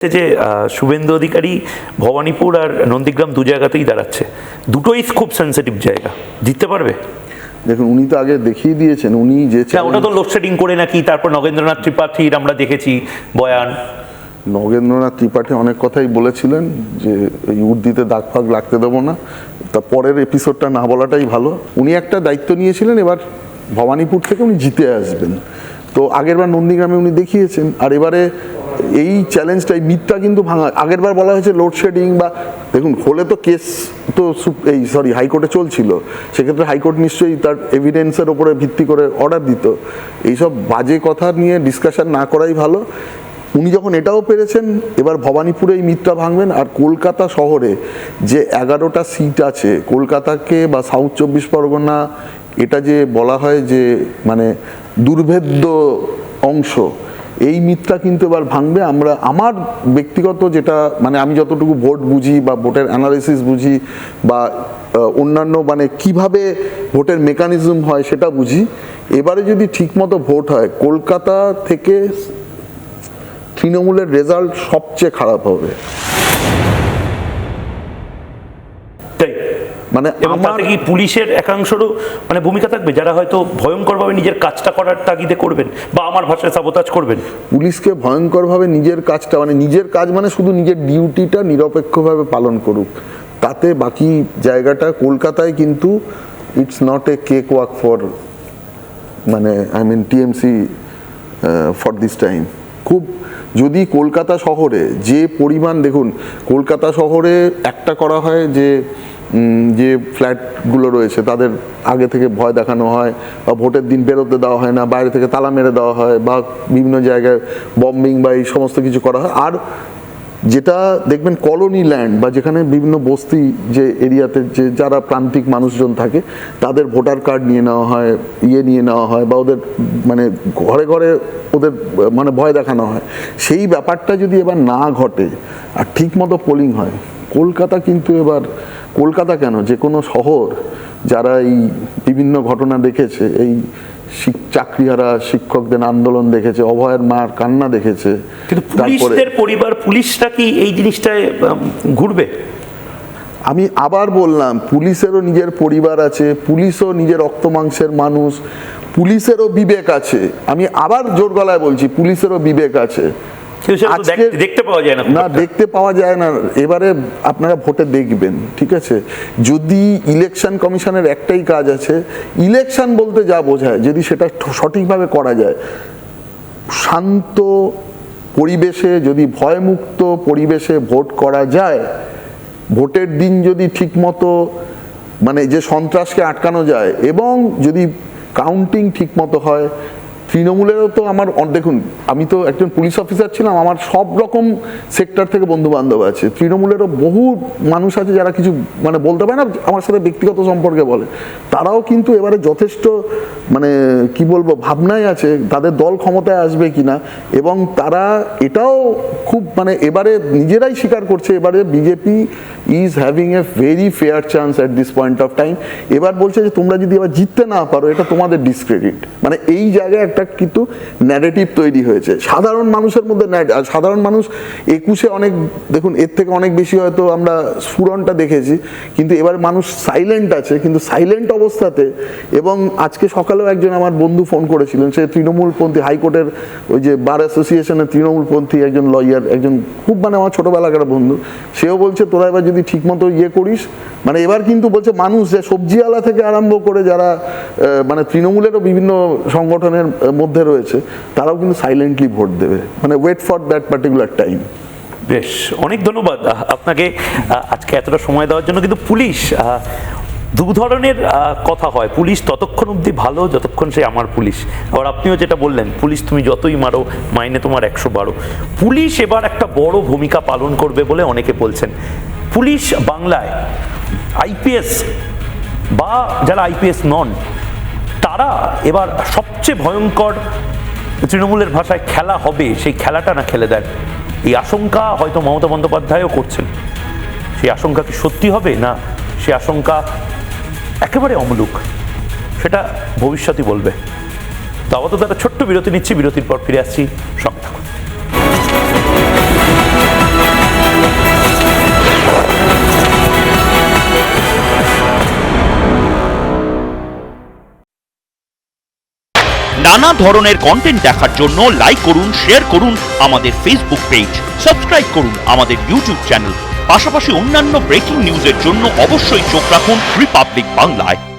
যে শুভেন্দু অধিকারী ভবানীপুর আর নন্দীগ্রাম দু জায়গাতেই দাঁড়াচ্ছে, দুটোই খুব সেন্সিটিভ জায়গা, জিততে পারবে? দেখুন, উনি তো আগে দেখিয়ে দিয়েছেন, উনি যে ওটা তো লোডশেডিং করে নাকি, তারপর নগেন্দ্রনাথ ত্রিপাঠীর আমরা দেখেছি বয়ান। নগেন্দ্রনাথ ত্রিপাঠী অনেক কথাই বলেছিলেন যে এই উর্দিতে দাগ ফাগ লাগতে দেবো না, তা পরের এপিসোডটা না বলাটাই ভালো। উনি একটা দায়িত্ব নিয়েছিলেন, এবার ভবানীপুর থেকে উনি জিতে আসবেন। তো আগেরবার নন্দীগ্রামে উনি দেখিয়েছেন, আর এবারে এই চ্যালেঞ্জটা, এই মিথটা কিন্তু ভাঙা। আগেরবার বলা হয়েছে লোডশেডিং বা দেখুন, হলে তো কেস তো হাইকোর্টে চলছিল, সেক্ষেত্রে হাইকোর্ট নিশ্চয়ই তার এভিডেন্সের ওপরে ভিত্তি করে অর্ডার দিত। এইসব বাজে কথা নিয়ে ডিসকাশন না করাই ভালো। উনি যখন এটাও পেরেছেন, এবার ভবানীপুরে এই মিথটা ভাঙবেন। আর কলকাতা শহরে যে 11টা সিট আছে, কলকাতাকে বা সাউথ 24 পরগনা, এটা যে বলা হয় যে মানে দুর্ভেদ্য অংশ, এই মিথটা কিন্তু এবার ভাঙবে। আমার ব্যক্তিগত যেটা, মানে আমি যতটুকু ভোট বুঝি বা ভোটের অ্যানালিসিস বুঝি বা অন্যান্য মানে কিভাবে ভোটের মেকানিজম হয় সেটা বুঝি, এবারে যদি ঠিকমতো ভোট হয়, কলকাতা থেকে তৃণমূলের রেজাল্ট সবচেয়ে খারাপ হবে। মানে তাতে কি পুলিশের একাংশেরও মানে ভূমিকা থাকবে, যারা হয়তো ভয়ঙ্করভাবে নিজের কাজটা করার তাগিদে করবেন, বা আমার ভাষায় সাবোতাজ করবেন? পুলিশকে ভয়ঙ্করভাবে নিজের কাজটা, মানে নিজের কাজ মানে শুধু নিজের ডিউটিটা নিরপেক্ষভাবে পালন করুক, তাতে বাকি জায়গাটা কলকাতায় কিন্তু it's not a cake walk for, মানে টিএমসি ফর দিস টাইম। খুব যদি কলকাতা শহরে যে পরিমাণ, দেখুন কলকাতা শহরে একটা করা হয় যে ফ্ল্যাটগুলো রয়েছে তাদের আগে থেকে ভয় দেখানো হয়, বা ভোটের দিন বেরোতে দেওয়া হয় না, বাইরে থেকে তালা মেরে দেওয়া হয়, বা বিভিন্ন জায়গায় বম্বিং বা এই সমস্ত কিছু করা হয়। আর যেটা দেখবেন কলোনি ল্যান্ড বা যেখানে বিভিন্ন বস্তি যে এরিয়াতে যে যারা প্রান্তিক মানুষজন থাকে, তাদের ভোটার কার্ড নিয়ে নেওয়া হয়, নিয়ে নেওয়া হয়, বা ওদের মানে ঘরে ঘরে ওদের মানে ভয় দেখানো হয়। সেই ব্যাপারটা যদি এবার না ঘটে আর ঠিক মতো পোলিং হয়, কলকাতা কিন্তু এবার, কলকাতা কেন, যে কোনো শহর যারা এই বিভিন্ন ঘটনা দেখেছে, এই চাকরিহারা শিক্ষকদের আন্দোলন দেখেছে, অভয়ের মার কান্না দেখেছে, কিন্তু পুলিশদের পরিবার, পুলিশটা কি এই জিনিসটায় ঘুরবে? আমি আবার বললাম, পুলিশেরও নিজের পরিবার আছে, পুলিশও নিজের রক্ত মাংসের মানুষ, পুলিশেরও বিবেক আছে। আমি আবার জোর গলায় বলছি, পুলিশেরও বিবেক আছে। দেখতে পাওয়া যায় না, দেখতে পাওয়া যায় না। এবারে আপনারা ভোটে দেখবেন, ঠিক আছে? যদি ইলেকশন কমিশনের একটাই কাজ আছে, ইলেকশন বলতে যা বোঝায়, যদি সেটা সঠিকভাবে করা যায়, শান্ত পরিবেশে, যদি ভয়মুক্ত পরিবেশে ভোট করা যায়, ভোটের দিন যদি ঠিকমতো মানে যে সন্ত্রাসকে আটকানো যায়, এবং যদি কাউন্টিং ঠিকমতো হয়, তৃণমূলেরও তো আমার, দেখুন আমি তো একজন পুলিশ অফিসার ছিলাম, আমার সব রকম সেক্টর থেকে বন্ধু বান্ধব আছে। তৃণমূলেরও বহু মানুষ আছে যারা কিছু মানে বলতে পারে না, আমার সাথে ব্যক্তিগত সম্পর্কে বলে, তারাও কিন্তু এবারে যথেষ্ট মানে কি বলবো ভাবনায় আছে তাদের দল ক্ষমতায় আসবে কিনা। এবং তারা এটাও খুব মানে এবারে নিজেরাই স্বীকার করছে, এবারে BJP is having a very fair chance at this point of time. এবার বলছে যে তোমরা যদি এবার জিততে না পারো, এটা তোমাদের ডিসক্রেডিট। মানে এই জায়গায় একটা কিন্তু ন্যারেটিভ তৈরি হয়েছে সাধারণ মানুষের মধ্যে। আর সাধারণ মানুষ 21-এ অনেক, দেখুন এর থেকে অনেক বেশি হয়তো আমরা স্ফুরণটা দেখেছি, কিন্তু এবার মানুষ সাইলেন্ট আছে। কিন্তু সাইলেন্ট অবস্থাতে, এবং আজকে সকালেও একজন আমার বন্ধু ফোন করেছিলেন, সে তৃণমূলপন্থী, হাইকোর্টের ওই যে বার অ্যাসোসিয়েশনের তৃণমূলপন্থী একজন লয়ার, একজন খুব মানে আমার ছোটবেলাকার বন্ধু, সেও বলছে তোরা এবার যদি ঠিকমতো করিস, মানে এবার কিন্তু বলছে মানুষ, যে সবজিওয়ালা থেকে আরম্ভ করে যারা মানে তৃণমূলেরও বিভিন্ন সংগঠনের মধ্যে রয়েছে, তারাও কিন্তু সাইলেন্টলি ভোট দেবে, মানে wait for that particular time. বেশ, অনেক ধন্যবাদ আপনাকে আজকে এতটা সময় দেওয়ার জন্য। কিন্তু পুলিশ দু ধরনের কথা হয়, পুলিশ ততক্ষণ অবধি ভালো যতক্ষণ সে আমার পুলিশ। আবার আপনিও যেটা বললেন, পুলিশ তুমি যতই মারো মাইনে তোমার 112। পুলিশ এবার একটা বড় ভূমিকা পালন করবে বলে অনেকে বলছেন। পুলিশ বাংলায় আইপিএস বা যারা আইপিএস নন, তারা এবার সবচেয়ে ভয়ঙ্কর তৃণমূলের ভাষায় খেলা হবে, সেই খেলাটা না খেলে দেন, এই আশঙ্কা হয়তো মমতা বন্দ্যোপাধ্যায়ও করছেন। সেই আশঙ্কা কি সত্যি হবে, না সে আশঙ্কা একেবারে অমূলক, সেটা ভবিষ্যতই বলবে। তো আপাতত একটা ছোট্ট বিরতি নিচ্ছি, বিরতির পর ফিরে আসছি, সঙ্গে থাকুন। নানা ধরনের কন্টেন্ট দেখার জন্য লাইক করুন, শেয়ার করুন আমাদের ফেসবুক পেজ, সাবস্ক্রাইব করুন আমাদের ইউটিউব চ্যানেল। পাশাপাশি অন্যান্য ব্রেকিং নিউজের জন্য অবশ্যই চোখ রাখুন রিপাবলিক বাংলায়।